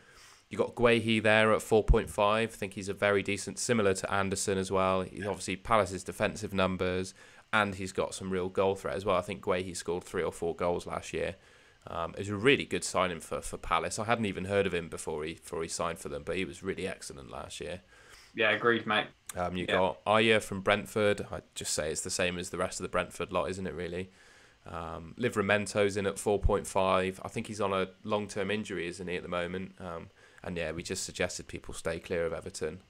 You got Guehi there at 4.5. I think he's a very decent, similar to Anderson as well. He's obviously Palace's defensive numbers, and he's got some real goal threat as well. I think Guehi scored 3 or 4 goals last year. It was a really good signing for Palace. I hadn't even heard of him before he signed for them, but he was really excellent last year. Yeah, agreed, mate. Got Aya from Brentford. I'd just say it's the same as the rest of the Brentford lot, isn't it, really? Livramento's in at 4.5. I think he's on a long-term injury, isn't he, at the moment? And yeah, we just suggested people stay clear of Everton.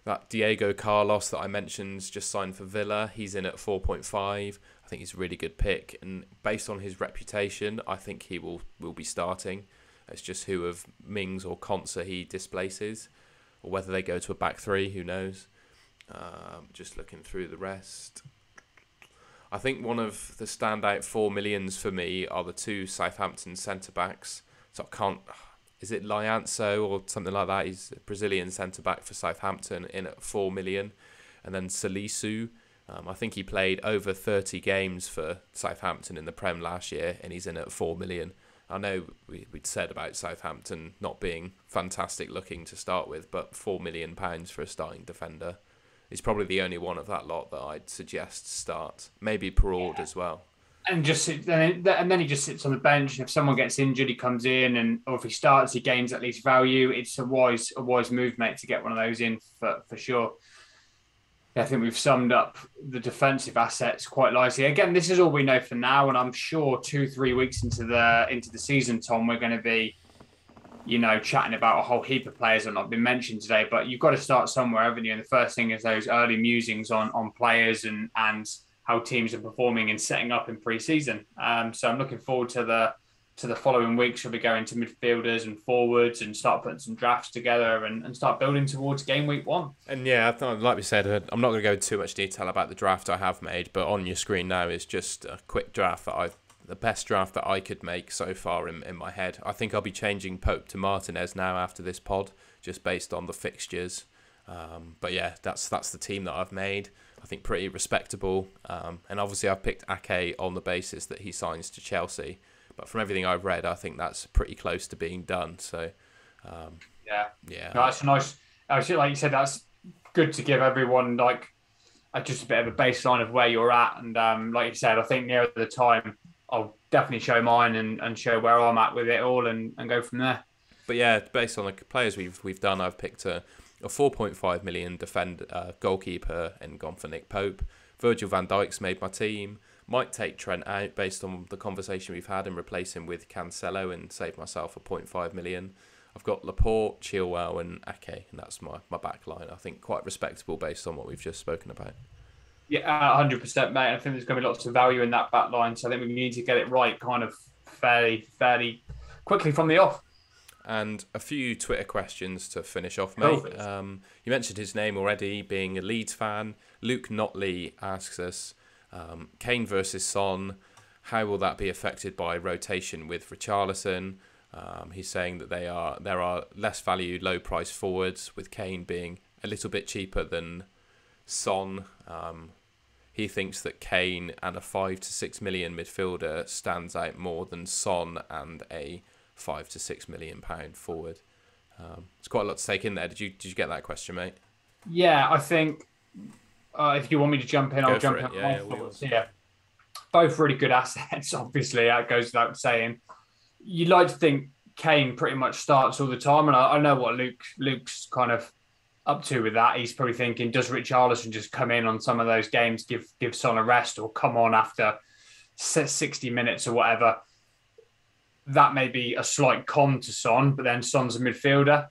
That Diego Carlos that I mentioned just signed for Villa. He's in at 4.5. I think he's a really good pick. And based on his reputation, I think he will be starting. It's just who of Mings or Konsa he displaces. Or whether they go to a back 3, who knows. Just looking through the rest. I think one of the standout 4 millions for me are the 2 Southampton centre-backs. So I can't... Is it Lianzo or something like that? He's a Brazilian centre-back for Southampton in at 4 million. And then Salisu, I think he played over 30 games for Southampton in the Prem last year, and he's in at 4 million. I know we'd said about Southampton not being fantastic looking to start with, but £4 million for a starting defender is probably the only one of that lot that I'd suggest start. Maybe Perraud as well. And then he just sits on the bench. And if someone gets injured, he comes in, or if he starts, he gains at least value. It's a wise move, mate, to get one of those in for sure. I think we've summed up the defensive assets quite nicely. Again, this is all we know for now, and I'm sure 2-3 weeks into the season, Tom, we're going to be, chatting about a whole heap of players that have not been mentioned today. But you've got to start somewhere, haven't you? And the first thing is those early musings on players and how teams are performing and setting up in pre-season. So I'm looking forward to to the following weeks, we'll be going to midfielders and forwards and start putting some drafts together and start building towards game week 1. And yeah, like we said, I'm not going to go into too much detail about the draft I have made, but on your screen now is just a quick draft the best draft that I could make so far in my head. I think I'll be changing Pope to Martinez now after this pod, just based on the fixtures. But yeah, that's the team that I've made. I think pretty respectable. And obviously I've picked Ake on the basis that he signs to Chelsea. But from everything I've read, I think that's pretty close to being done. So yeah. No, that's nice. Actually, like you said, that's good to give everyone like just a bit of a baseline of where you're at. And like you said, I think near the time, I'll definitely show mine and show where I'm at with it all and go from there. But yeah, based on the players we've done, I've picked a 4.5 million goalkeeper and gone for Nick Pope. Virgil van Dijk's made my team. Might take Trent out based on the conversation we've had and replace him with Cancelo and save myself a 0.5 million. I've got Laporte, Chilwell and Ake, and that's my back line. I think quite respectable based on what we've just spoken about. Yeah, 100%, mate. I think there's going to be lots of value in that back line. So I think we need to get it right kind of fairly quickly from the off. And a few Twitter questions to finish off, mate. You mentioned his name already, being a Leeds fan. Luke Notley asks us, Kane versus Son, how will that be affected by rotation with Richarlison? He's saying that there are less valued, low-priced forwards, with Kane being a little bit cheaper than Son. He thinks that Kane and a 5 to 6 million midfielder stands out more than Son and a £5 to £6 million forward. It's quite a lot to take in there. Did you get that question, mate? Yeah, I think if you want me to jump in, I'll jump in. Yeah, both really good assets. Obviously, that goes without saying. You'd like to think Kane pretty much starts all the time, and I know what Luke's kind of up to with that. He's probably thinking, does Richarlison just come in on some of those games, give Son a rest, or come on after 60 minutes or whatever? That may be a slight con to Son, but then Son's a midfielder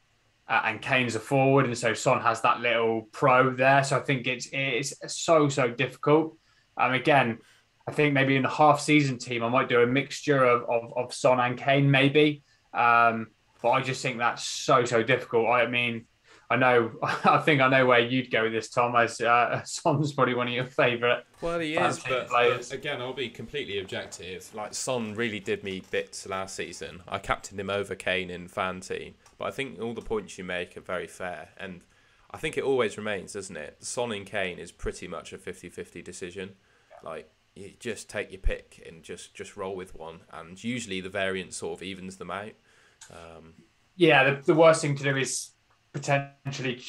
and Kane's a forward, and so Son has that little pro there. So I think it's so difficult. Again, I think maybe in the half-season team, I might do a mixture of Son and Kane, maybe. But I just think that's so difficult. I mean, I think I know where you'd go with this, Tom, as Son's probably one of your favourite. Well, he is, but again, I'll be completely objective. Like, Son really did me bits last season. I captained him over Kane in FanTeam, but I think all the points you make are very fair, and I think it always remains, doesn't it? Son and Kane is pretty much a 50-50 decision. Like, you just take your pick and just roll with one, and usually the variance sort of evens them out. Yeah, the worst thing to do is potentially,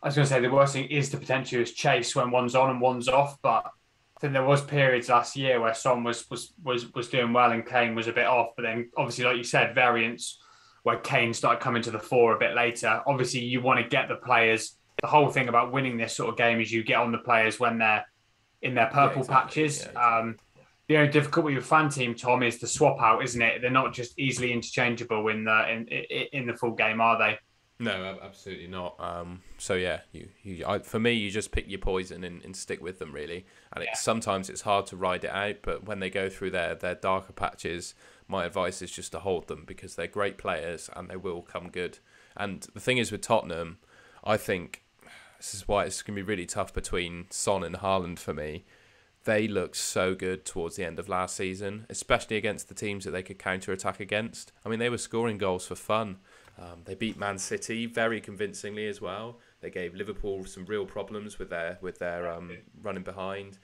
I was going to say the worst thing is to potentially chase when one's on and one's off, but I think there was periods last year where Son was doing well and Kane was a bit off, but then obviously, like you said, variance where Kane started coming to the fore a bit later. Obviously, you want to get the players. The whole thing about winning this sort of game is you get on the players when they're in their purple patches. Yeah, the only difficulty with FanTeam, Tom, is the swap out, isn't it? They're not just easily interchangeable in the full game, are they? No, absolutely not. So yeah, for me, you just pick your poison and stick with them, really. And sometimes it's hard to ride it out, but when they go through their darker patches, my advice is just to hold them, because they're great players and they will come good. And the thing is with Tottenham, I think this is why it's going to be really tough between Son and Haaland for me. They looked so good towards the end of last season, especially against the teams that they could counter-attack against. I mean, they were scoring goals for fun. They beat Man City very convincingly as well. They gave Liverpool some real problems with their running behind.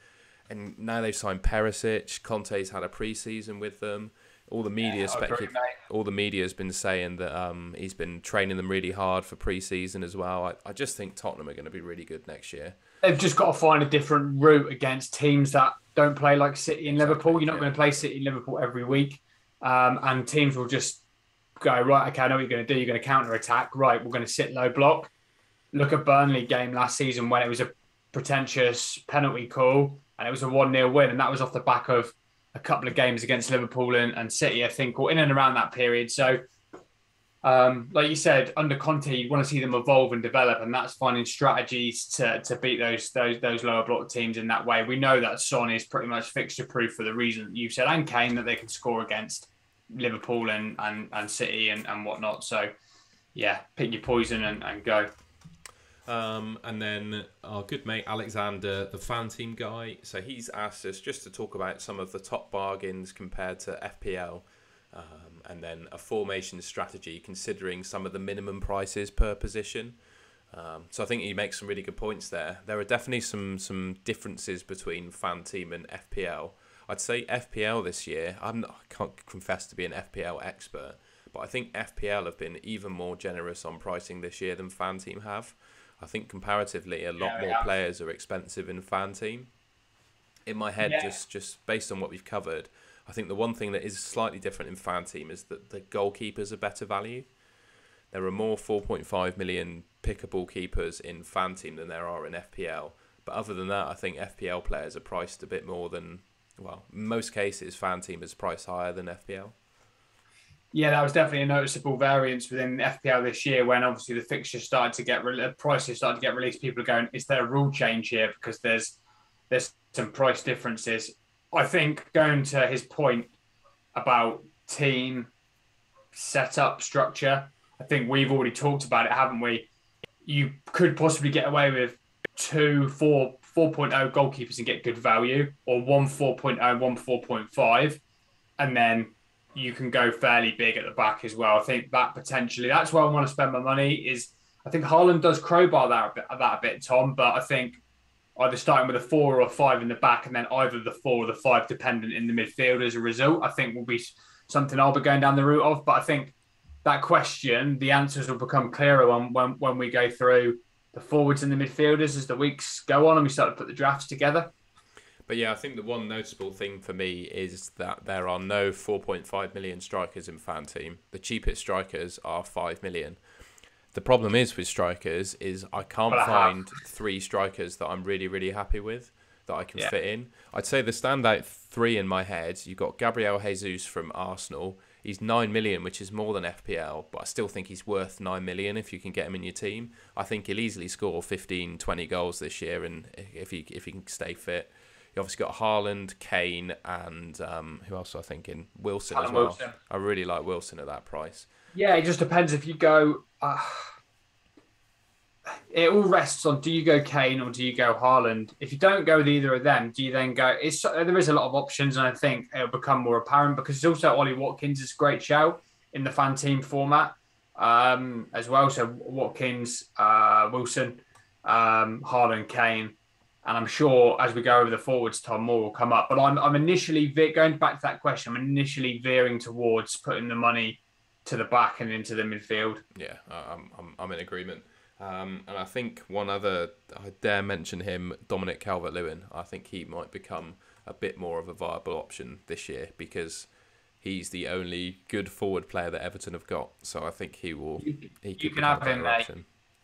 And now they've signed Perisic. Conte's had a pre-season with them. All the media has been saying that he's been training them really hard for pre-season as well. I just think Tottenham are going to be really good next year. They've just got to find a different route against teams that don't play like City and Liverpool. You're not going to play City and Liverpool every week. And teams will just go, right, okay, I know what you're going to do. You're going to counter-attack. Right, we're going to sit low block. Look at Burnley game last season when it was a pretentious penalty call and it was a 1-0 win. And that was off the back of a couple of games against Liverpool and City, I think, or in and around that period. So, like you said, under Conte, you want to see them evolve and develop, and that's finding strategies to beat those lower block teams in that way. We know that Son is pretty much fixture-proof for the reason that you said, and Kane, that they can score against. Liverpool and City and whatnot. So yeah, pick your poison and go. And then our good mate Alexander, the FanTeam guy, so he's asked us just to talk about some of the top bargains compared to FPL, and then a formation strategy considering some of the minimum prices per position. So I think he makes some really good points there. There are definitely some differences between FanTeam and FPL. I'd say FPL this year, I can't confess to be an FPL expert, but I think FPL have been even more generous on pricing this year than FanTeam have. I think comparatively a lot more players are expensive in FanTeam. In my head, just based on what we've covered, I think the one thing that is slightly different in FanTeam is that the goalkeepers are better value. There are more 4.5 million pickable keepers in FanTeam than there are in FPL. But other than that, I think FPL players are priced a bit more than, well, in most cases, FanTeam is priced higher than FPL. Yeah, that was definitely a noticeable variance within FPL this year when obviously the fixtures started to get prices started to get released. People are going, is there a rule change here? Because there's some price differences. I think going to his point about team setup structure, I think we've already talked about it, haven't we? You could possibly get away with 4.0 goalkeepers and get good value, or 4.0, 4.5, and then you can go fairly big at the back as well. I think that potentially, that's where I want to spend my money is, I think Haaland does crowbar that a bit, Tom, but I think either starting with a 4 or a 5 in the back and then either the 4 or the 5 dependent in the midfield as a result, I think will be something I'll be going down the route of. But I think that question, the answers will become clearer when we go through the forwards and the midfielders as the weeks go on and we start to put the drafts together. But yeah, I think the one noticeable thing for me is that there are no 4.5 million strikers in FanTeam. The cheapest strikers are 5 million. The problem is with strikers is I can't find 3 strikers that I'm really, really happy with that I can fit in. I'd say the standout 3 in my head, you've got Gabriel Jesus from Arsenal. He's 9 million, which is more than FPL, but I still think he's worth 9 million if you can get him in your team. I think he'll easily score 15, 20 goals this year, and if he can stay fit. You obviously got Haaland, Kane, and who else I think in Wilson as well. Wilson. I really like Wilson at that price. Yeah, it just depends if you go. It all rests on, do you go Kane or do you go Haaland? If you don't go with either of them, do you then go? There is a lot of options, and I think it'll become more apparent because it's also Ollie Watkins is a great shout in the FanTeam format as well. So Watkins, Wilson, Haaland, Kane. And I'm sure as we go over the forwards, Tom, more will come up. But I'm initially, going back to that question, I'm initially veering towards putting the money to the back and into the midfield. Yeah, I'm in agreement. And I think one other, I dare mention him, Dominic Calvert-Lewin. I think he might become a bit more of a viable option this year because he's the only good forward player that Everton have got. So I think he will. You can have him, mate.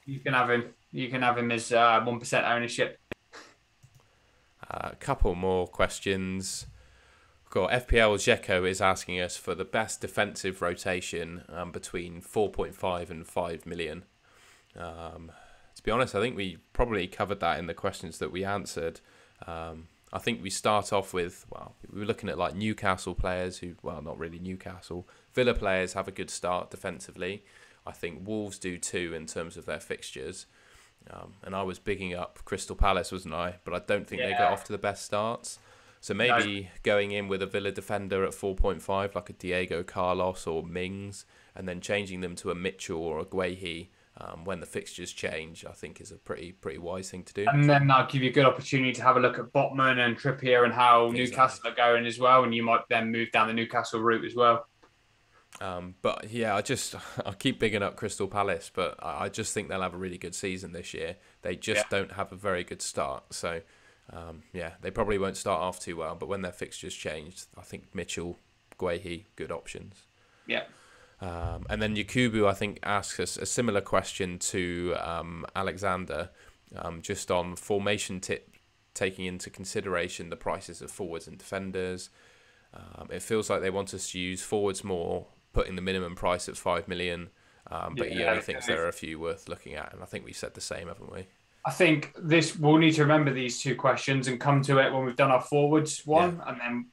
You can have him. You can have him as 1% ownership. A couple more questions. Got FPL Zeko is asking us for the best defensive rotation between 4.5 and 5 million. To be honest, I think we probably covered that in the questions that we answered. I think we start off with, we were looking at like Newcastle players who, not really Newcastle. Villa players have a good start defensively. I think Wolves do too in terms of their fixtures. And I was bigging up Crystal Palace, wasn't I? But I don't think they got off to the best starts. So maybe going in with a Villa defender at 4.5, like a Diego Carlos or Mings, and then changing them to a Mitchell or a Guehi when the fixtures change, I think is a pretty wise thing to do. And then that'll give you a good opportunity to have a look at Botman and Trippier and how Newcastle are going as well. And you might then move down the Newcastle route as well. But yeah, I keep bigging up Crystal Palace, but I just think they'll have a really good season this year. They just don't have a very good start. So, they probably won't start off too well, but when their fixtures changed, I think Mitchell, Guehi, good options. Yeah. And then Yakubu, I think, asks us a similar question to Alexander, just on formation tip, taking into consideration the prices of forwards and defenders. It feels like they want us to use forwards more, putting the minimum price at 5 million, but he only thinks there are a few worth looking at, and I think we said the same, haven't we? I think we'll need to remember these two questions and come to it when we've done our forwards one, and then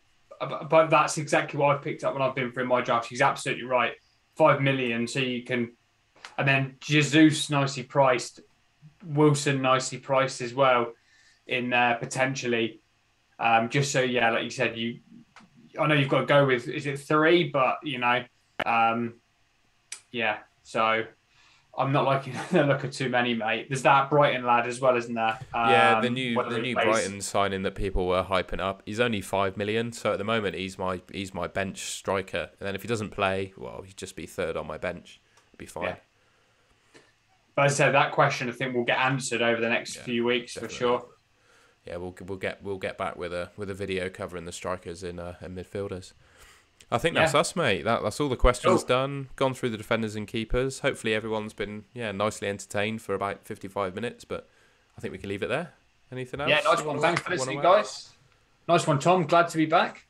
but that's exactly what I've picked up when I've been through my draft. He's absolutely right. 5 million, so you can, and then Jesus nicely priced, Wilson nicely priced as well in there potentially. Just so yeah, like you said, I know you've got to go with, is it 3? But yeah. So I'm not liking the look of too many, mate. There's that Brighton lad as well, isn't there? Yeah, the new plays. Brighton signing that people were hyping up. He's only 5 million, so at the moment he's my bench striker. And then if he doesn't play, well, he'd just be third on my bench. It'd be fine. Yeah. But as I said, that question I think will get answered over the next few weeks definitely. For sure. Yeah, we'll get back with a video covering the strikers and midfielders. I think that's us, mate. That's all the questions done. Gone through the defenders and keepers. Hopefully everyone's been nicely entertained for about 55 minutes, but I think we can leave it there. Anything else? Yeah, nice one. Thanks for listening, guys. Nice one, Tom. Glad to be back.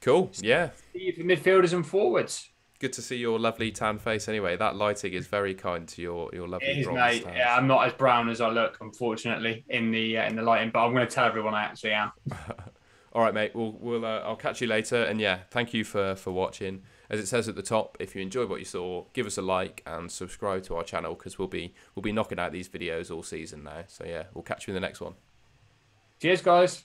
Cool. Yeah. See you for midfielders and forwards. Good to see your lovely tan face anyway. That lighting is very kind to your lovely it is, bronze mate. stance. Yeah, I'm not as brown as I look, unfortunately, in the lighting, but I'm going to tell everyone I actually am. All right, mate. I'll catch you later. And yeah, thank you for watching. As it says at the top, if you enjoyed what you saw, give us a like and subscribe to our channel because we'll be knocking out these videos all season now. So yeah, we'll catch you in the next one. Cheers, guys.